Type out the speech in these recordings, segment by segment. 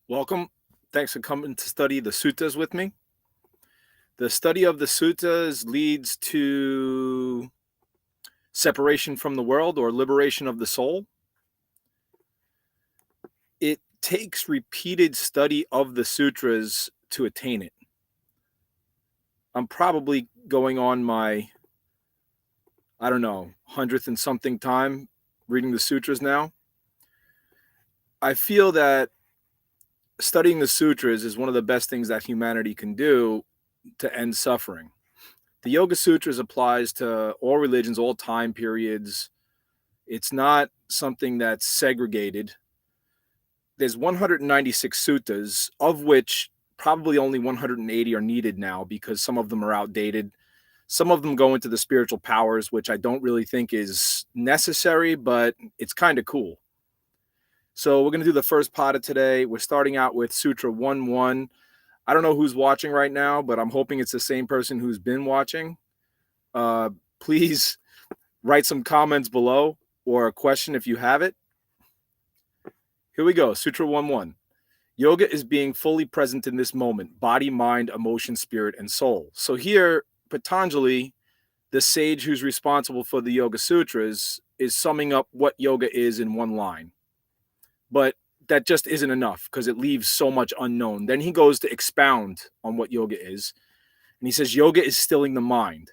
Welcome. Thanks for coming to study the Sutras with me. The study of the Sutras leads to separation from the world or liberation of the soul. It takes repeated study of the Sutras to attain it. I'm probably going on my, 100th and something time reading the Sutras now. I feel that studying the Sutras is one of the best things that humanity can do to end suffering. The Yoga Sutras applies to all religions, all time periods. It's not something that's segregated. There's 196 suttas, of which probably only 180 are needed now because some of them are outdated. Some of them go into the spiritual powers, which I don't really think is necessary, but it's kind of cool. So we're going to do the first pada today. We're starting out with Sutra 1.1. I don't know who's watching right now, but I'm hoping it's the same person who's been watching. Please write some comments below or a question if you have it. Here we go. Sutra 1.1. Yoga is being fully present in this moment, body, mind, emotion, spirit, and soul. So here, Patanjali, the sage who's responsible for the Yoga Sutras, is summing up what yoga is in one line. But that just isn't enough because it leaves so much unknown. Then he goes to expound on what yoga is. And he says, yoga is stilling the mind.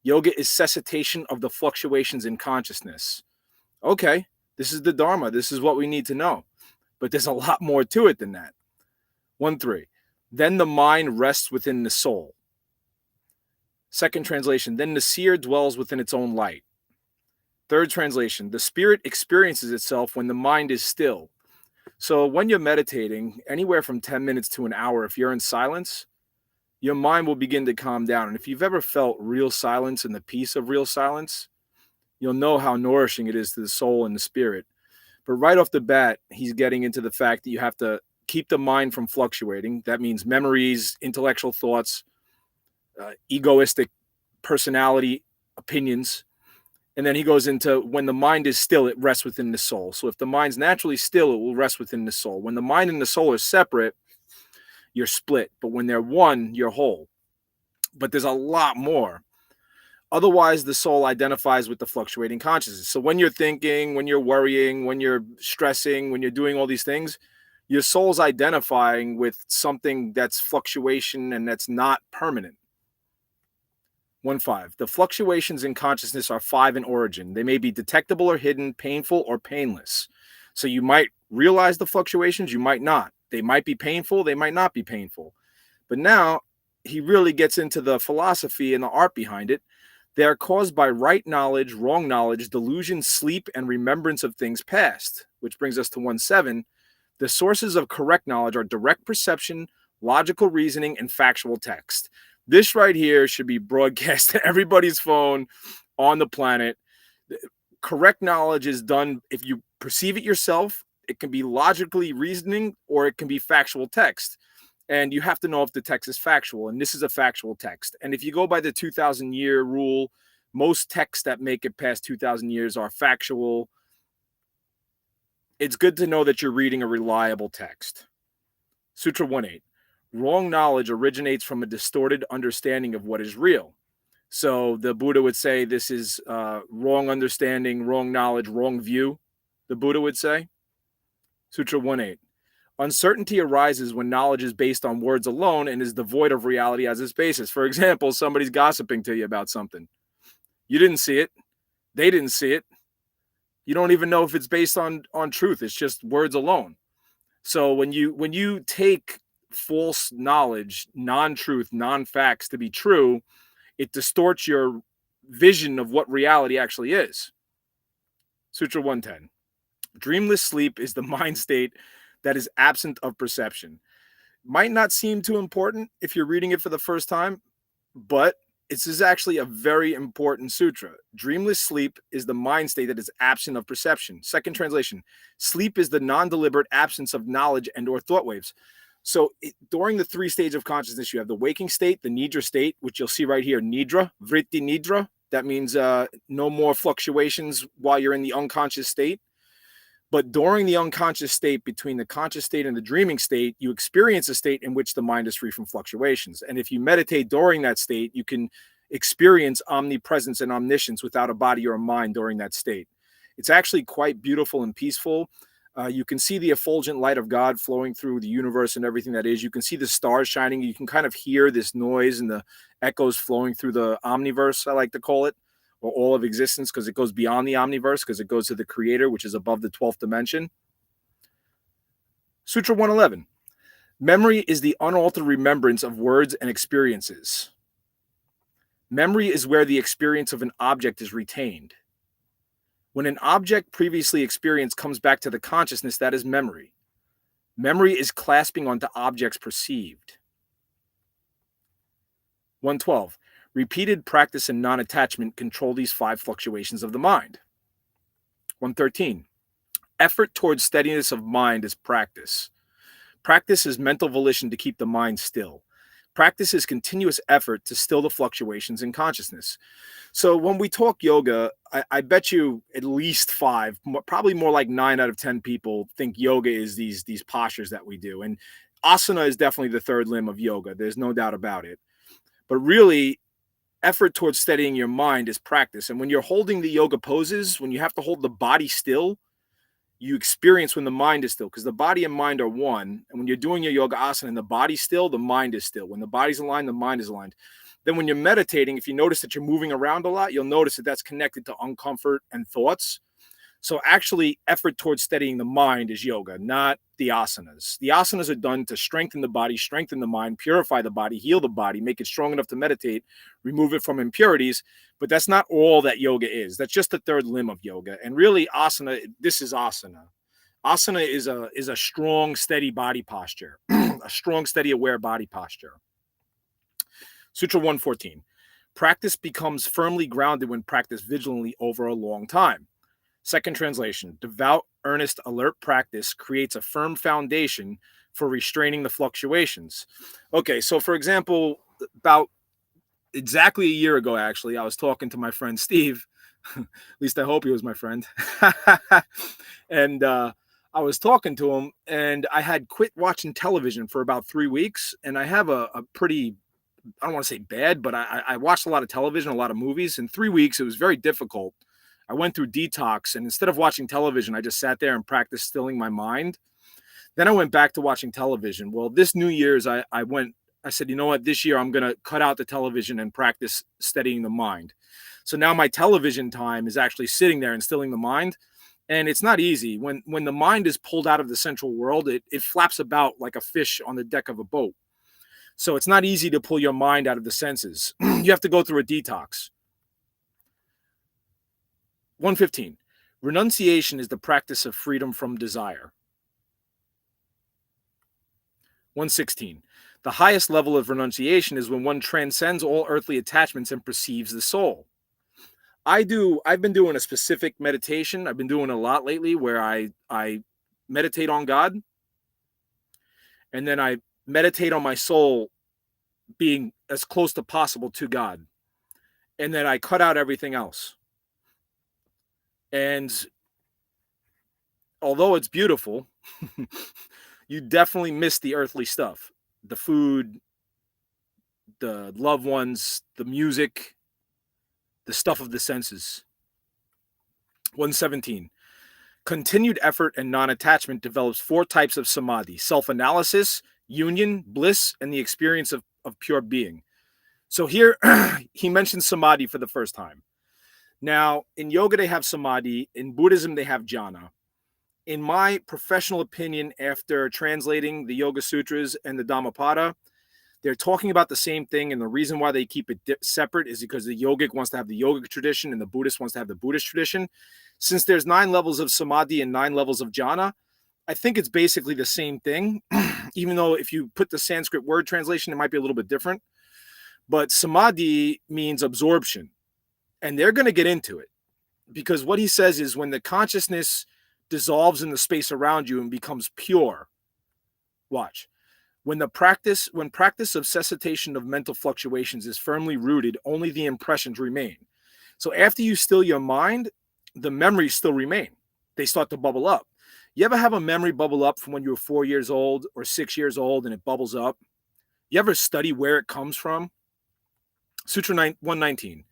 Yoga is cessation of the fluctuations in consciousness. Okay, this is the Dharma. This is what we need to know. But there's a lot more to it than that. 1.3. Then the mind rests within the soul. Second translation. Then the seer dwells within its own light. Third translation. The spirit experiences itself when the mind is still. So when you're meditating, anywhere from 10 minutes to an hour, if you're in silence, your mind will begin to calm down. And if you've ever felt real silence and the peace of real silence, you'll know how nourishing it is to the soul and the spirit. But right off the bat, he's getting into the fact that you have to keep the mind from fluctuating. That means memories, intellectual thoughts, egoistic personality, opinions. And then he goes into when the mind is still, it rests within the soul. So if the mind's naturally still, it will rest within the soul. When the mind and the soul are separate, you're split. But when they're one, you're whole. But there's a lot more. Otherwise, the soul identifies with the fluctuating consciousness. So when you're thinking, when you're worrying, when you're stressing, when you're doing all these things, your soul's identifying with something that's fluctuation and that's not permanent. 1.5. The fluctuations in consciousness are 5 in origin. They may be detectable or hidden, painful or painless. So you might realize the fluctuations, you might not. They might be painful, they might not be painful. But now he really gets into the philosophy and the art behind it. They are caused by right knowledge, wrong knowledge, delusion, sleep, and remembrance of things past, which brings us to 1.7. The sources of correct knowledge are direct perception, logical reasoning, and factual text. This right here should be broadcast to everybody's phone on the planet. Correct knowledge is done if you perceive it yourself. It can be logically reasoning or it can be factual text. And you have to know if the text is factual. And this is a factual text. And if you go by the 2,000-year rule, most texts that make it past 2,000 years are factual. It's good to know that you're reading a reliable text. Sutra 1.8. Wrong knowledge originates from a distorted understanding of what is real. So the Buddha would say this is wrong understanding, wrong knowledge, wrong view, the Buddha would say. Sutra 1.8. Uncertainty arises when knowledge is based on words alone and is devoid of reality as its basis. For example, somebody's gossiping to you about something. You didn't see it. They didn't see it. You don't even know if it's based on truth. It's just words alone. So when you take false knowledge, non-truth, non-facts to be true, it distorts your vision of what reality actually is. Sutra 1.10. Dreamless sleep is the mind state that is absent of perception. Might not seem too important if you're reading it for the first time, but this is actually a very important sutra. Dreamless sleep is the mind state that is absent of perception. Second translation, sleep is the non-deliberate absence of knowledge and or thought waves. So during the 3 stages of consciousness, you have the waking state, the nidra state, which you'll see right here, nidra, vritti nidra. That means no more fluctuations while you're in the unconscious state. But during the unconscious state, between the conscious state and the dreaming state, you experience a state in which the mind is free from fluctuations. And if you meditate during that state, you can experience omnipresence and omniscience without a body or a mind during that state. It's actually quite beautiful and peaceful. You can see the effulgent light of God flowing through the universe and everything that is. You can see the stars shining. You can kind of hear this noise and the echoes flowing through the omniverse, I like to call it, or all of existence, because it goes beyond the omniverse, because it goes to the creator, which is above the 12th dimension. Sutra 111. Memory is the unaltered remembrance of words and experiences. Memory is where the experience of an object is retained. When an object previously experienced comes back to the consciousness, that is memory. Memory is clasping onto objects perceived. 112. Repeated practice and non-attachment control these 5 fluctuations of the mind. 113. Effort towards steadiness of mind is practice. Practice is mental volition to keep the mind still. Practice is continuous effort to still the fluctuations in consciousness. So when we talk yoga, I bet you at least 5, probably more like 9 out of 10 people think yoga is these postures that we do. And asana is definitely the third limb of yoga. There's no doubt about it. But really, effort towards steadying your mind is practice. And when you're holding the yoga poses, when you have to hold the body still, you experience when the mind is still, because the body and mind are one. And when you're doing your yoga asana and the body's still, the mind is still. When the body's aligned, the mind is aligned. Then when you're meditating, if you notice that you're moving around a lot, you'll notice that that's connected to uncomfort and thoughts. So actually, effort towards steadying the mind is yoga, not the asanas. The asanas are done to strengthen the body, strengthen the mind, purify the body, heal the body, make it strong enough to meditate, remove it from impurities. But that's not all that yoga is. That's just the third limb of yoga. And really, asana, this is asana. Asana is a strong, steady body posture, a strong, steady, aware body posture. Sutra 114. Practice becomes firmly grounded when practiced vigilantly over a long time. Second translation, devout, earnest, alert practice creates a firm foundation for restraining the fluctuations. Okay, so for example, about exactly a year ago, actually, I was talking to my friend Steve. At least I hope he was my friend. And I was talking to him, and I had quit watching television for about 3 weeks. And I have a pretty, I don't want to say bad, but I watched a lot of television, a lot of movies. In 3 weeks, it was very difficult. I went through detox, and instead of watching television, I just sat there and practiced stilling my mind. Then I went back to watching television. Well, this New Year's, I said, you know what, this year I'm going to cut out the television and practice steadying the mind. So now my television time is actually sitting there and stilling the mind. And it's not easy. When the mind is pulled out of the central world, it flaps about like a fish on the deck of a boat. So it's not easy to pull your mind out of the senses. You have to go through a detox. 115. Renunciation is the practice of freedom from desire. 116. The highest level of renunciation is when one transcends all earthly attachments and perceives the soul. I've been doing a specific meditation. I've been doing a lot lately where I meditate on God, and then I meditate on my soul being as close to possible to God. And then I cut out everything else. And although it's beautiful, you definitely miss the earthly stuff, the food, the loved ones, the music, the stuff of the senses. 117. Continued effort and non-attachment develops 4 types of samadhi: self-analysis, union, bliss, and the experience of pure being. So here he mentions samadhi for the first time. Now, in yoga, they have samadhi. In Buddhism, they have jhana. In my professional opinion, after translating the Yoga Sutras and the Dhammapada, they're talking about the same thing. And the reason why they keep it separate is because the yogic wants to have the yogic tradition and the Buddhist wants to have the Buddhist tradition. Since there's 9 levels of samadhi and 9 levels of jhana, I think it's basically the same thing, even though if you put the Sanskrit word translation, it might be a little bit different. But samadhi means absorption. And they're going to get into it, because what he says is when the consciousness dissolves in the space around you and becomes pure, watch, when practice of cessation of mental fluctuations is firmly rooted, only the impressions remain. So after you still your mind, the memories still remain. They start to bubble up. You ever have a memory bubble up from when you were 4 years old or 6 years old and it bubbles up? You ever study where it comes from? Sutra 119.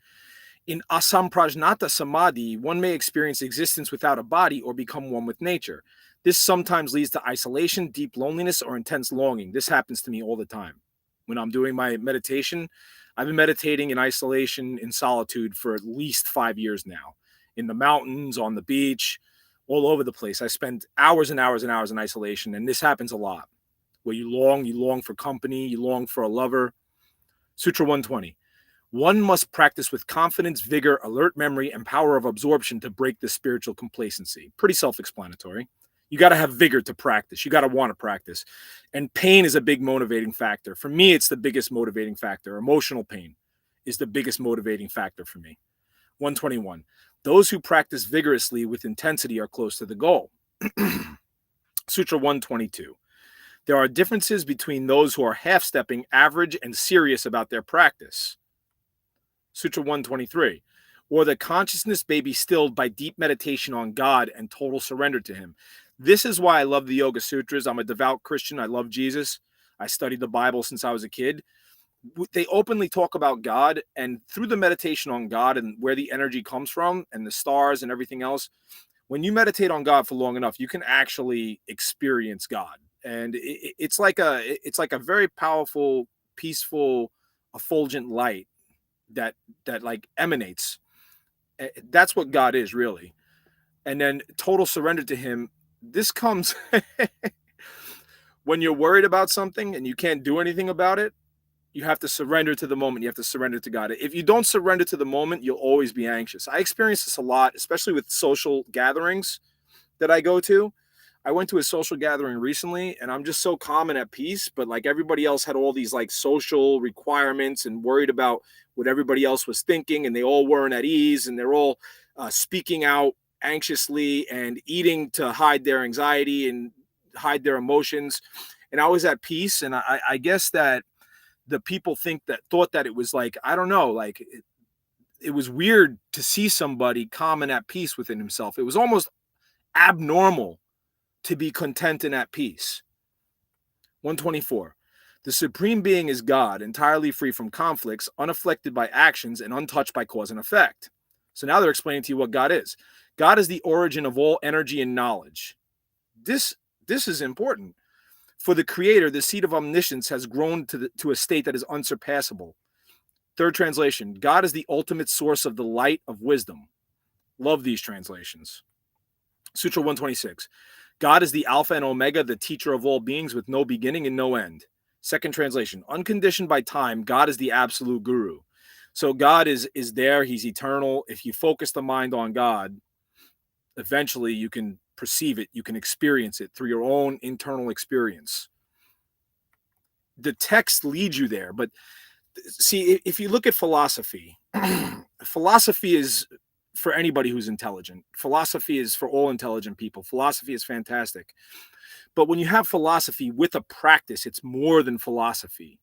In asamprajnata samadhi, one may experience existence without a body or become one with nature. This sometimes leads to isolation, deep loneliness, or intense longing. This happens to me all the time. When I'm doing my meditation, I've been meditating in isolation, in solitude for at least 5 years now. In the mountains, on the beach, all over the place. I spend hours and hours and hours in isolation, and this happens a lot. Where you long for company, you long for a lover. Sutra 120. One must practice with confidence, vigor, alert memory, and power of absorption to break the spiritual complacency. Pretty self-explanatory. You got to have vigor to practice. You got to want to practice. And pain is a big motivating factor. For me, it's the biggest motivating factor. Emotional pain is the biggest motivating factor for me. 121. Those who practice vigorously with intensity are close to the goal. Sutra 122. There are differences between those who are half-stepping, average, and serious about their practice. Sutra 123. Or the consciousness may be stilled by deep meditation on God and total surrender to Him. This is why I love the Yoga Sutras. I'm a devout Christian. I love Jesus. I studied the Bible since I was a kid. They openly talk about God, and through the meditation on God and where the energy comes from and the stars and everything else, when you meditate on God for long enough, you can actually experience God. And it's like a very powerful, peaceful, effulgent light that like emanates. That's what God is, really. And then total surrender to Him. This comes when you're worried about something and you can't do anything about it. You have to surrender to the moment. You have to surrender to God. If you don't surrender to the moment, you'll always be anxious. I experience this a lot, especially with social gatherings that I go to. I went to a social gathering recently and I'm just so calm and at peace, but like everybody else had all these like social requirements and worried about what everybody else was thinking, and they all weren't at ease, and they're all speaking out anxiously and eating to hide their anxiety and hide their emotions. And I was at peace. And I guess that the people thought that it was like, I don't know, like it was weird to see somebody calm and at peace within himself. It was almost abnormal to be content and at peace. 124. The Supreme Being is God, entirely free from conflicts, unafflicted by actions, and untouched by cause and effect. So now they're explaining to you what God is. God is the origin of all energy and knowledge. This is important. For the Creator, the seat of omniscience has grown to a state that is unsurpassable. Third translation, God is the ultimate source of the light of wisdom. Love these translations. Sutra 126. God is the Alpha and Omega, the teacher of all beings with no beginning and no end. Second translation, unconditioned by time, God is the absolute guru. So God is there. He's eternal. If you focus the mind on God, eventually you can perceive it. You can experience it through your own internal experience. The text leads you there. But see, if you look at philosophy, philosophy is for anybody who's intelligent. Philosophy is for all intelligent people. Philosophy is fantastic. But when you have philosophy with a practice, it's more than philosophy.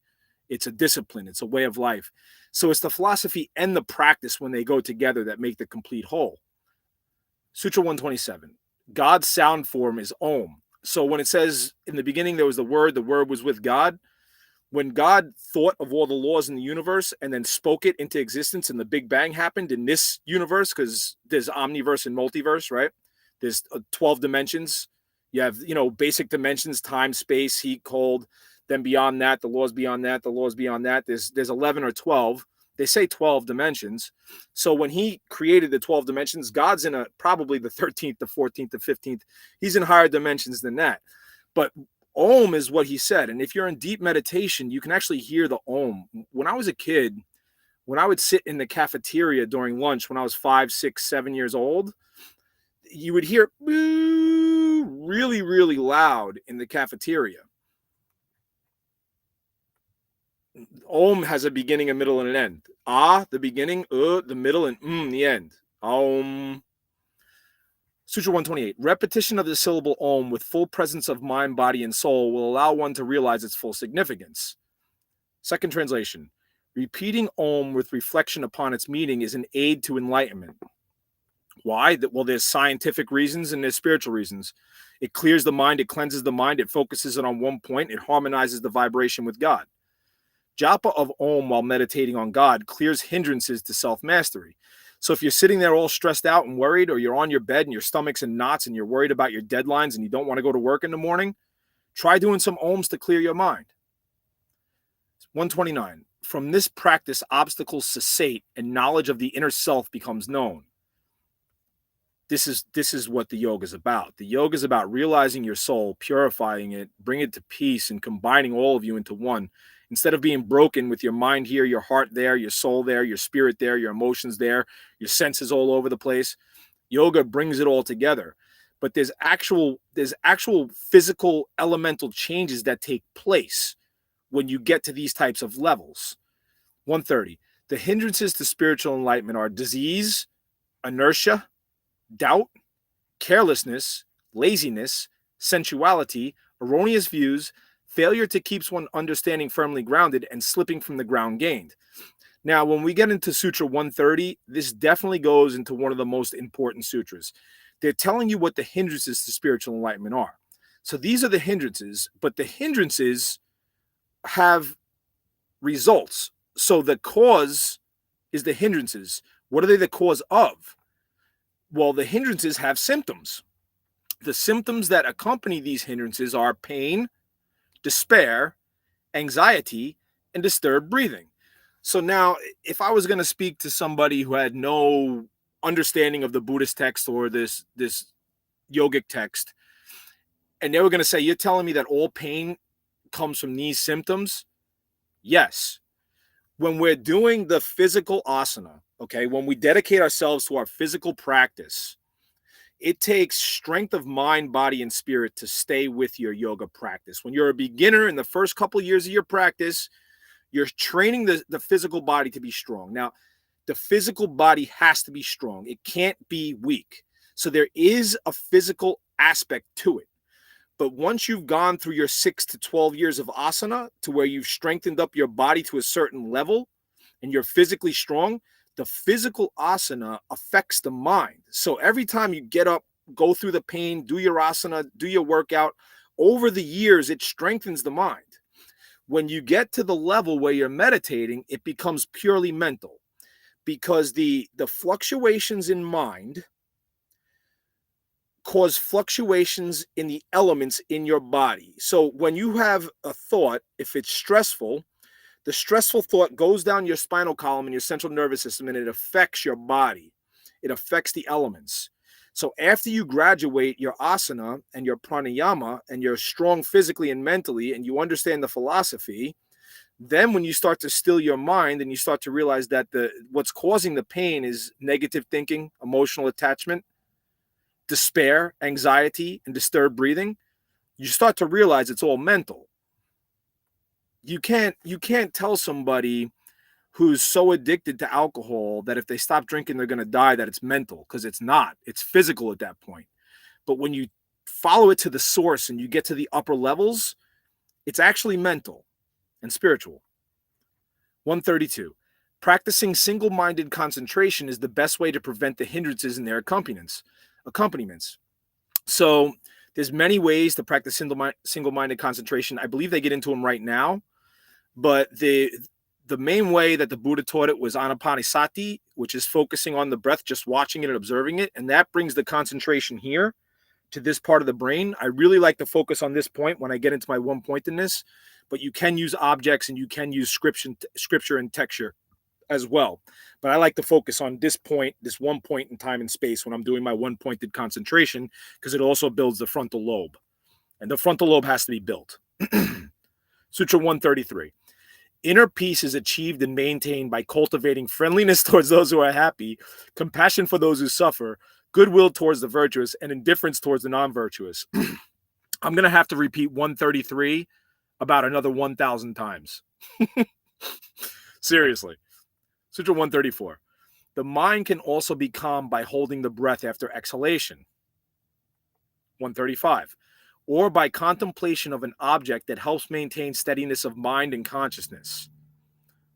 It's a discipline. It's a way of life. So it's the philosophy and the practice when they go together that make the complete whole. Sutra 127. God's sound form is Om. So when it says in the beginning there was the Word was with God. When God thought of all the laws in the universe and then spoke it into existence and the Big Bang happened in this universe, because there's omniverse and multiverse, right? There's 12 dimensions. You have, basic dimensions, time, space, heat, cold. Then beyond that, the laws beyond that, the laws beyond that. There's 11 or 12. They say 12 dimensions. So when he created the 12 dimensions, God's in probably the 13th, the 14th, the 15th. He's in higher dimensions than that. But Om is what he said. And if you're in deep meditation, you can actually hear the Om. When I was a kid, when I would sit in the cafeteria during lunch, when I was 5, 6, 7 years old, you would hear really, really loud in the cafeteria. Om has a beginning, a middle, and an end. Ah, the beginning, the middle, and the end. Om. Sutra 128. Repetition of the syllable Om with full presence of mind, body, and soul will allow one to realize its full significance. Second translation. Repeating Om with reflection upon its meaning is an aid to enlightenment. Why? Well, there's scientific reasons and there's spiritual reasons. It clears the mind, it cleanses the mind, it focuses it on one point, it harmonizes the vibration with God. Japa of Om while meditating on God clears hindrances to self-mastery. So if you're sitting there all stressed out and worried, or you're on your bed and your stomach's in knots and you're worried about your deadlines and you don't want to go to work in the morning, try doing some Oms to clear your mind. 129. From this practice, obstacles cessate and knowledge of the inner self becomes known. This is what the yoga is about. The yoga is about realizing your soul, purifying it, bring it to peace, and combining all of you into one. Instead of being broken with your mind here, your heart there, your soul there, your spirit there, your emotions there, your senses all over the place, yoga brings it all together. But there's actual physical elemental changes that take place when you get to these types of levels. 130. The hindrances to spiritual enlightenment are disease, inertia, doubt, carelessness, laziness, sensuality, erroneous views, failure to keep one's understanding firmly grounded, and slipping from the ground gained. Now, when we get into Sutra 130, this definitely goes into one of the most important sutras. They're telling you what the hindrances to spiritual enlightenment are. So these are the hindrances, but the hindrances have results. So the cause is the hindrances. What are they the cause of? Well, the hindrances have symptoms. The symptoms that accompany these hindrances are pain, despair, anxiety, and disturbed breathing. So now, if I was going to speak to somebody who had no understanding of the Buddhist text or this yogic text, and they were going to say, you're telling me that all pain comes from these symptoms? Yes. When we're doing the physical asana, okay, when we dedicate ourselves to our physical practice, it takes strength of mind, body, and spirit to stay with your yoga practice. When you're a beginner in the first couple of years of your practice, you're training the physical body to be strong. Now, the physical body has to be strong. It can't be weak. So there is a physical aspect to it. But once you've gone through your 6 to 12 years of asana to where you've strengthened up your body to a certain level and you're physically strong, the physical asana affects the mind. So every time you get up, go through the pain, do your asana, do your workout, over the years, it strengthens the mind. When you get to the level where you're meditating, it becomes purely mental because the fluctuations in mind cause fluctuations in the elements in your body. So when you have a thought, if it's stressful, the stressful thought goes down your spinal column and your central nervous system, and it affects your body. It affects the elements. So after you graduate your asana and your pranayama and you're strong physically and mentally and you understand the philosophy, then when you start to still your mind and you start to realize that what's causing the pain is negative thinking, emotional attachment, despair, anxiety, and disturbed breathing, you start to realize it's all mental. You can't tell somebody who's so addicted to alcohol that if they stop drinking they're going to die that it's mental, because it's not. It's physical at that point. But when you follow it to the source and you get to the upper levels, it's actually mental and spiritual. 132. Practicing single-minded concentration is the best way to prevent the hindrances and their accompaniments. So there's many ways to practice single-minded concentration. I believe they get into them right now. But the main way that the Buddha taught it was anapanasati, which is focusing on the breath, just watching it and observing it. And that brings the concentration here to this part of the brain. I really like to focus on this point when I get into my one-pointedness, but you can use objects and you can use scripture and texture as well. But I like to focus on this point, this one point in time and space when I'm doing my one-pointed concentration, because it also builds the frontal lobe. And the frontal lobe has to be built. Sutra 133. Inner peace is achieved and maintained by cultivating friendliness towards those who are happy, compassion for those who suffer, goodwill towards the virtuous, and indifference towards the non-virtuous. I'm going to have to repeat 133 about another 1,000 times. Seriously. Sutra 134. The mind can also be calmed by holding the breath after exhalation. 135. Or by contemplation of an object that helps maintain steadiness of mind and consciousness.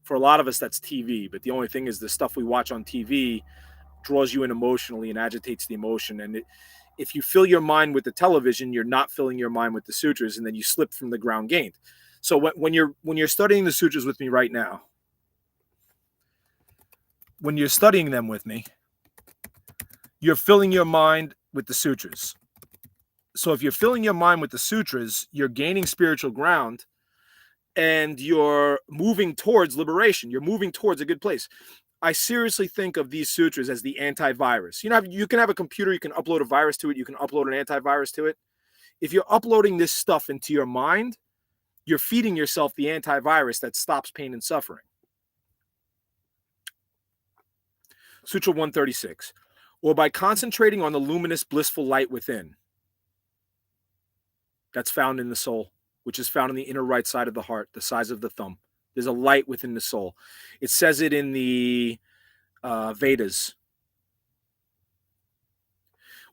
For a lot of us, that's TV, but the only thing is the stuff we watch on TV draws you in emotionally and agitates the emotion. And if you fill your mind with the television, you're not filling your mind with the sutras, and then you slip from the ground gained. So when you're studying the sutras with me right now, when you're studying them with me, you're filling your mind with the sutras. So if you're filling your mind with the sutras, you're gaining spiritual ground, and you're moving towards liberation. You're moving towards a good place. I seriously think of these sutras as the antivirus. You know, you can have a computer, you can upload a virus to it, you can upload an antivirus to it. If you're uploading this stuff into your mind, you're feeding yourself the antivirus that stops pain and suffering. Sutra 136. Or by concentrating on the luminous, blissful light within. That's found in the soul, which is found in the inner right side of the heart, the size of the thumb. There's a light within the soul. It says it in the Vedas.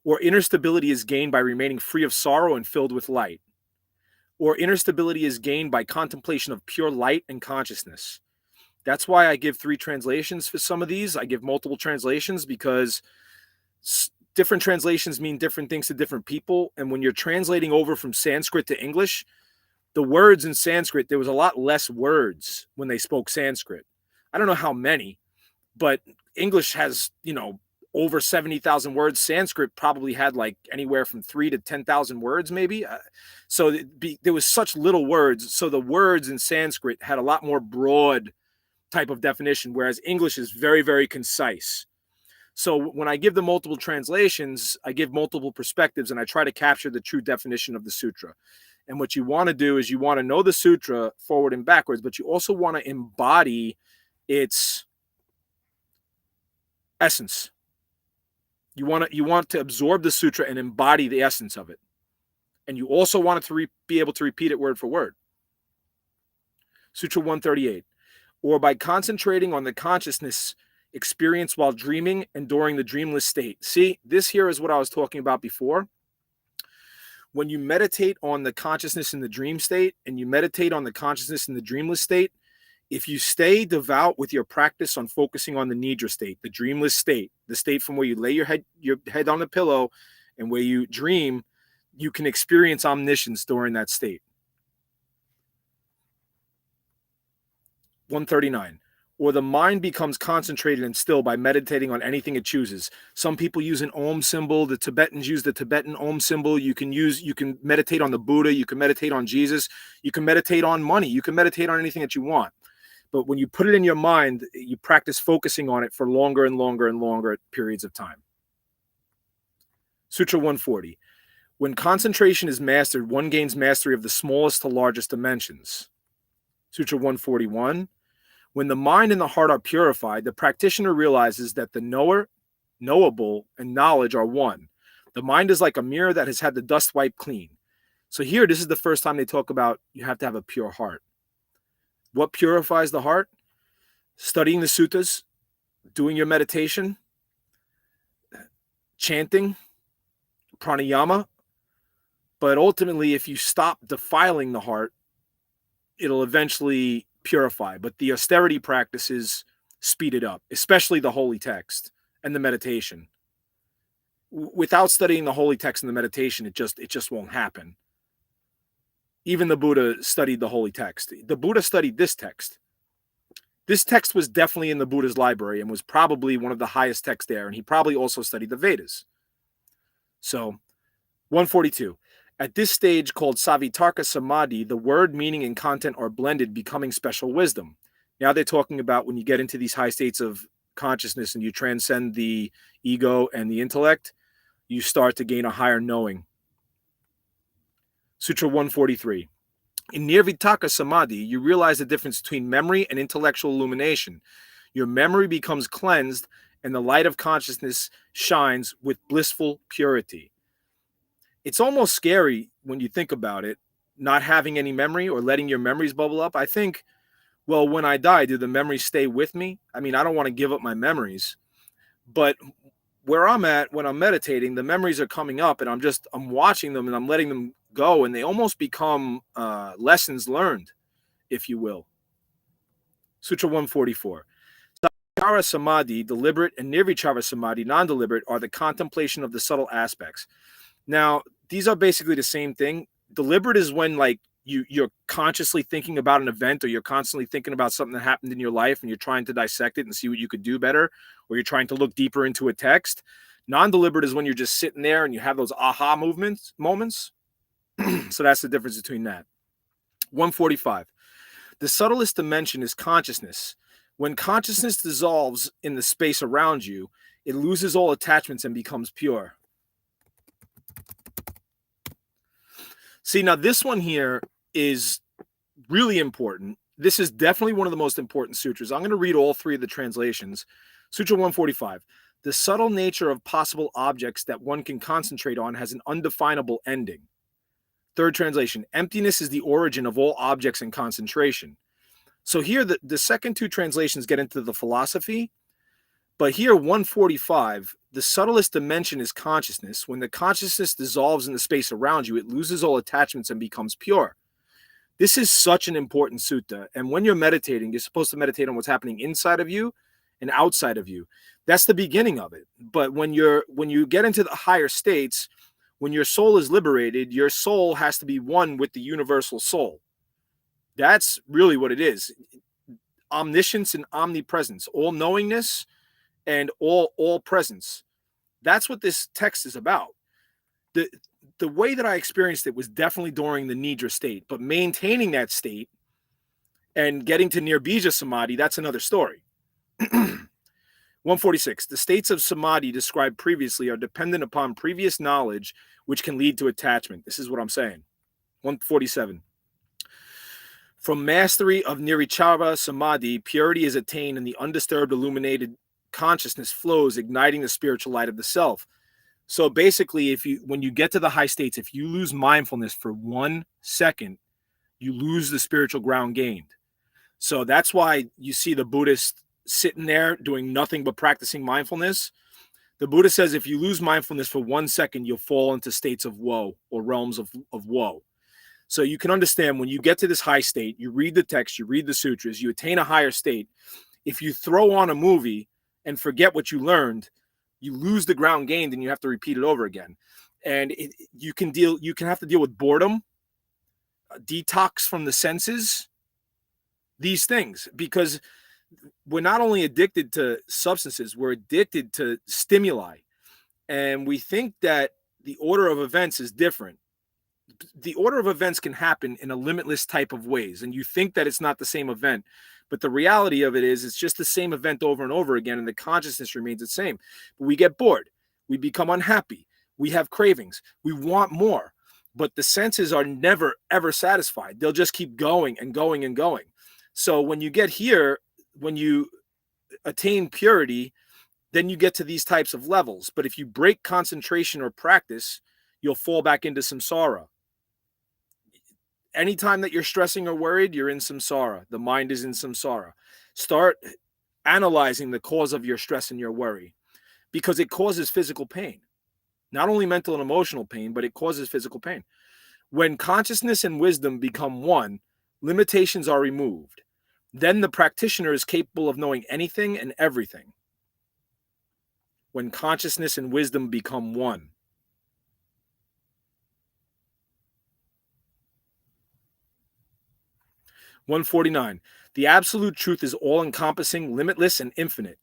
Or inner stability is gained by remaining free of sorrow and filled with light. Or inner stability is gained by contemplation of pure light and consciousness. That's why I give 3 translations for some of these. I give multiple translations because different translations mean different things to different people. And when you're translating over from Sanskrit to English, the words in Sanskrit, there was a lot less words when they spoke Sanskrit. I don't know how many, but English has, over 70,000 words. Sanskrit probably had like anywhere from 3 to 10,000 words, maybe. So there was such little words. So the words in Sanskrit had a lot more broad type of definition, whereas English is very, very concise. So when I give the multiple translations, I give multiple perspectives, and I try to capture the true definition of the sutra. And what you want to do is you want to know the sutra forward and backwards, but you also want to embody its essence. You want to absorb the sutra and embody the essence of it. And you also want it to be able to repeat it word for word. Sutra 138. Or by concentrating on the consciousness experienced while dreaming and during the dreamless state. See, this here is what I was talking about before. When you meditate on the consciousness in the dream state and you meditate on the consciousness in the dreamless state, if you stay devout with your practice on focusing on the nidra state, the dreamless state, the state from where you lay your head on the pillow and where you dream, you can experience omniscience during that state. 139. Or the mind becomes concentrated and still by meditating on anything it chooses. Some people use an Om symbol. The Tibetans use the Tibetan Om symbol. You can meditate on the Buddha. You can meditate on Jesus. You can meditate on money. You can meditate on anything that you want. But when you put it in your mind, you practice focusing on it for longer and longer and longer periods of time. Sutra 140. When concentration is mastered, one gains mastery of the smallest to largest dimensions. Sutra 141. When the mind and the heart are purified, the practitioner realizes that the knower, knowable, and knowledge are one. The mind is like a mirror that has had the dust wiped clean. So here, this is the first time they talk about you have to have a pure heart. What purifies the heart? Studying the suttas, doing your meditation, chanting, pranayama. But ultimately, if you stop defiling the heart, it'll eventually purify. But the austerity practices speed it up, especially the holy text and the meditation. Without studying the holy text and the meditation, it just won't happen. Even the Buddha studied the holy text. The Buddha studied this text. This text was definitely in the Buddha's library and was probably one of the highest texts there. And he probably also studied the Vedas. So, 142. At this stage called Savitarka Samadhi, the word, meaning, and content are blended, becoming special wisdom. Now they're talking about when you get into these high states of consciousness and you transcend the ego and the intellect, you start to gain a higher knowing. Sutra 143. In Nirvitaka Samadhi, you realize the difference between memory and intellectual illumination. Your memory becomes cleansed and the light of consciousness shines with blissful purity. It's almost scary when you think about it, not having any memory or letting your memories bubble up. I think, well, when I die, do the memories stay with me? I mean, I don't want to give up my memories, but where I'm at when I'm meditating, the memories are coming up and I'm watching them and I'm letting them go, and they almost become lessons learned, if you will. Sutra 144. Nirvichara Samadhi, deliberate, and Nirvichara Samadhi, non-deliberate, are the contemplation of the subtle aspects. Now, these are basically the same thing. Deliberate is when like you're consciously thinking about an event, or you're constantly thinking about something that happened in your life and you're trying to dissect it and see what you could do better, or you're trying to look deeper into a text. Non-deliberate is when you're just sitting there and you have those aha moments. So that's the difference between that. 145. The subtlest dimension is consciousness. When consciousness dissolves in the space around you, it loses all attachments and becomes pure. See, now this one here is really important. This is definitely one of the most important sutras. I'm going to read all three of the translations. Sutra 145. The subtle nature of possible objects that one can concentrate on has an undefinable ending. Third translation. Emptiness is the origin of all objects in concentration. So here, the second two translations get into the philosophy. But here, 145, the subtlest dimension is consciousness. When the consciousness dissolves in the space around you, it loses all attachments and becomes pure. This is such an important sutta. And when you're meditating, you're supposed to meditate on what's happening inside of you and outside of you. That's the beginning of it. But when you get into the higher states, when your soul is liberated, your soul has to be one with the universal soul. That's really what it is. Omniscience and omnipresence, all knowingness and all presence. That's what this text is about. The way that I experienced it was definitely during the Nidra state, but maintaining that state and getting to Nirbija Samadhi, that's another story. 146. The states of Samadhi described previously are dependent upon previous knowledge, which can lead to attachment. This is what I'm saying. 147. From mastery of Nirvichara Samadhi, purity is attained and the undisturbed illuminated consciousness flows, igniting the spiritual light of the self. So basically, when you get to the high states, if you lose mindfulness for 1 second, you lose the spiritual ground gained. So that's why you see the Buddhist sitting there doing nothing but practicing mindfulness. The Buddha says if you lose mindfulness for 1 second, you'll fall into states of woe or realms of woe. So you can understand when you get to this high state, you read the text, you read the sutras, you attain a higher state. If you throw on a movie and forget what you learned, you lose the ground gained and you have to repeat it over again. And you can have to deal with boredom, detox from the senses, these things, because we're not only addicted to substances, we're addicted to stimuli. And we think that the order of events is different. The order of events can happen in a limitless type of ways, and you think that it's not the same event, but the reality of it is it's just the same event over and over again, and the consciousness remains the same. But we get bored, we become unhappy, we have cravings, we want more, but the senses are never ever satisfied. They'll just keep going and going and going. So when you get here, when you attain purity, then you get to these types of levels. But if you break concentration or practice, you'll fall back into samsara. Anytime that you're stressing or worried, you're in samsara. The mind is in samsara. Start analyzing the cause of your stress and your worry, because it causes physical pain. Not only mental and emotional pain, but it causes physical pain. When consciousness and wisdom become one, limitations are removed. Then the practitioner is capable of knowing anything and everything. When consciousness and wisdom become one. (149) The absolute truth is all-encompassing, limitless, and infinite.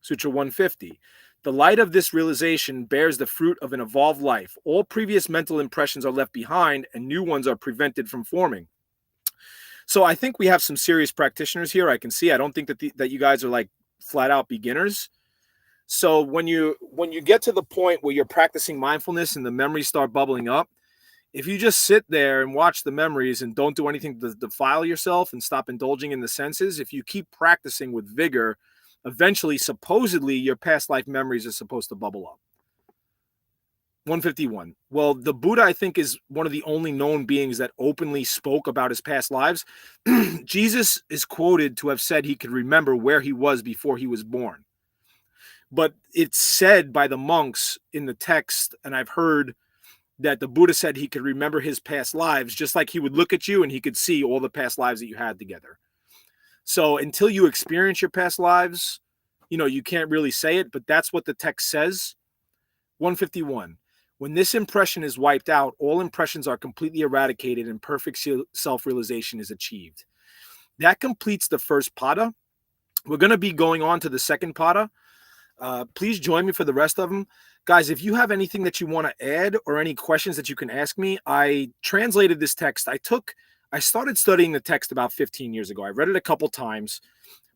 Sutra 150. The light of this realization bears the fruit of an evolved life. All previous mental impressions are left behind, and new ones are prevented from forming. So I think we have some serious practitioners here. I can see. I don't think that you guys are like flat-out beginners. So when you get to the point where you're practicing mindfulness and the memories start bubbling up, if you just sit there and watch the memories and don't do anything to defile yourself and stop indulging in the senses, if you keep practicing with vigor, eventually, supposedly, your past life memories are supposed to bubble up. 151. Well, the Buddha, I think, is one of the only known beings that openly spoke about his past lives. Jesus is quoted to have said he could remember where he was before he was born. But it's said by the monks in the text, and I've heard that the Buddha said he could remember his past lives, just like he would look at you and he could see all the past lives that you had together. So until you experience your past lives, You can't really say it, but that's what the text says. 151. When this impression is wiped out, all impressions are completely eradicated and perfect self-realization is achieved. That completes the first pada. We're going to be going on to the second pada. Please join me for the rest of them. Guys, if you have anything that you want to add or any questions that you can ask me, I translated this text. I started studying the text about 15 years ago. I read it a couple times,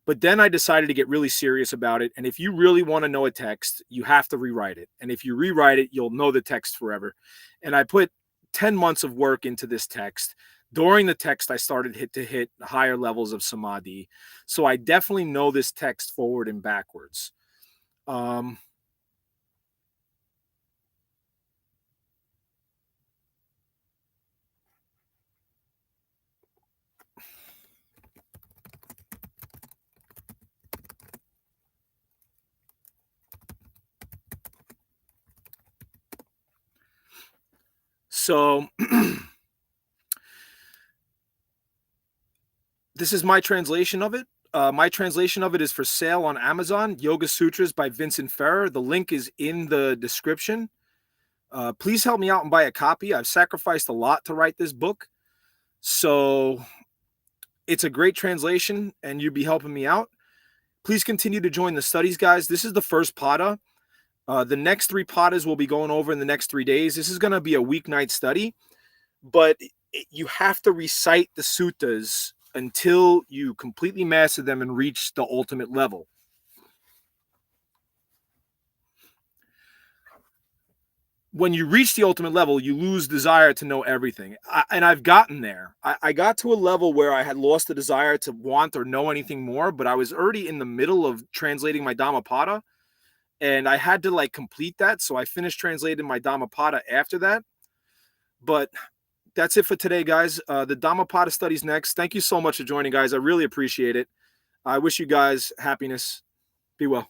but then I decided to get really serious about it. And if you really want to know a text, you have to rewrite it. And if you rewrite it, you'll know the text forever. And I put 10 months of work into this text. During the text, I started to hit higher levels of samadhi. So I definitely know this text forward and backwards. So this is my translation of it. My translation of it is for sale on Amazon, Yoga Sutras by Vincent Ferrer. The link is in the description. Please help me out and buy a copy. I've sacrificed a lot to write this book. So it's a great translation and you'd be helping me out. Please continue to join the studies, guys. This is the first pada. The next 3 padas will be going over in the next 3 days. This is going to be a weeknight study, but you have to recite the suttas until you completely master them and reach the ultimate level. When you reach the ultimate level, you lose desire to know everything. And I've gotten there. I got to a level where I had lost the desire to want or know anything more, but I was already in the middle of translating my Dhammapada, and I had to complete that. So I finished translating my Dhammapada after that. But that's it for today, guys. The Dhammapada study's next. Thank you so much for joining, guys. I really appreciate it. I wish you guys happiness. Be well.